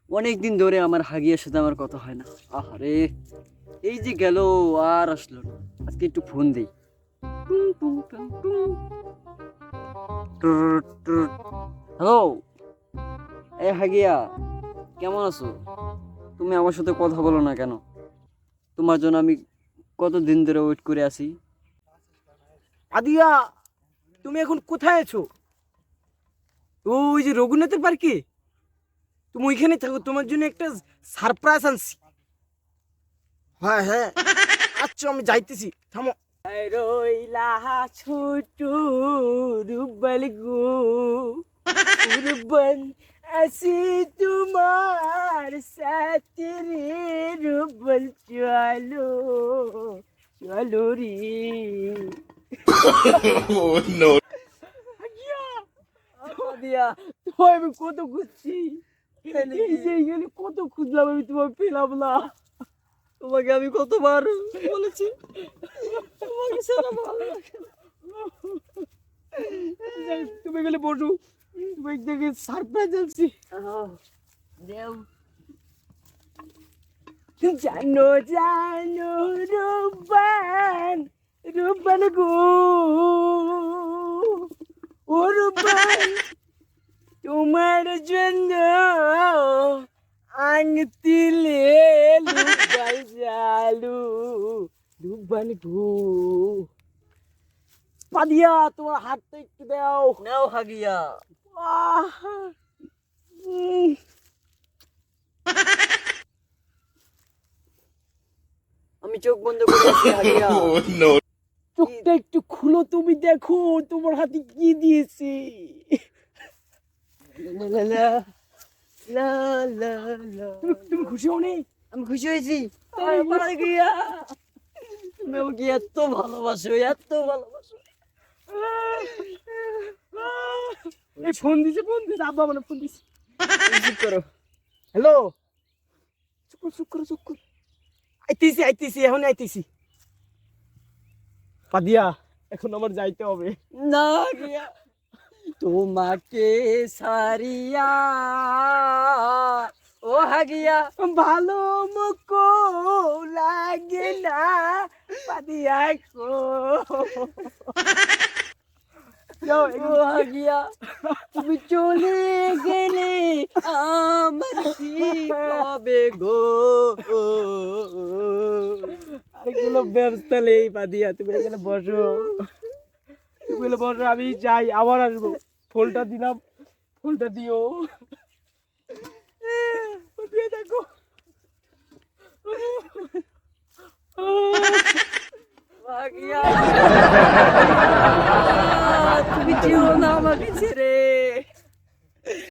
অনেক দিন ধরে আমার হাগিয়ার সাথে আমার কথা হয় না। আহারে, এই যে গেল আর আসলো না। আজকে একটু ফোন দেই। টুং টুং টুং টুং। টুর টুর। হ্যালো, এ হাগিয়া, কেমন আছো? তুমি আমার সাথে কথা বলো না কেন? তোমার জন্য আমি কত দিন ধরে ওয়েট করে আছি। আদিয়া, তুমি এখন কোথায় আছো? ওই যে রঘুনাথের পার্কে। তুমি ওইখানে থাকো, তোমার জন্য একটা সারপ্রাইজ আনছি। হ্যাঁ হ্যাঁ, আচ্ছা আমি যাইতেছি, থামো। রইলা ছোট রুবল গো, রুবন আসি তোমার সাথে রে রুবল, চলো চলো রে। দিয়া তোমায় আমি কত খুঁজছি, এই যে এইখানে কত খুঁজলাম, আমি তোমায় পেলাম না। তোমাকে আমি কতবার বলেছি তোমাকে ছাড়া ভালো লাগে না। তুমি গেলে বসো, তুমি দেখে সারপ্রাইজ আনছি। দেও। জানো জানো রূপবান, রূপবান গো, ও রূপবান, তোমার জন্য আংতিলে লুবাল জালু, রূপবান গো। পাদিয়া, তোমার হাতটা একটু দাও। নাও হাগিয়া। আহ, উম, আমি চোখ বন্ধ করে আছি হাগিয়া। চোখটা একটু খুলো, তুমি দেখো তোমার হাতে কি দিয়েছি। লা লা লা লা লা লা। তুমি খুশি হও নি? আমি খুশি হয়েছি। হাগিয়া, তুমি আমাকে এত ভালোবাসো, এত ভালোবাসো। এই ফোন দিছে আব্বা, মানে ফোন দিছে। চুপ করো। হ্যালো, চুপ কর। আইতেছি এখন আইতেছি। পাদিয়া, এখন আমার যাইতে হবে। না হাগিয়া, তোমাকে সারিয়া ও হাগিয়া। ভালো মুখো লাগে না পাদিয়া গো। যাও, ও হাগিয়া, তুমি চলে গেলে আমার কি হবে গো। আরেকগুলো ব্যবস্থা নেই পাদিয়া, তুমি এখানে বসো, আমি যাই, আবার আসবো। ফুলটা দিলাম, ফুলটা দিও। পাদিয়া দেখো, হাগিয়া, তুমি যেও না আমাকে ছেড়ে।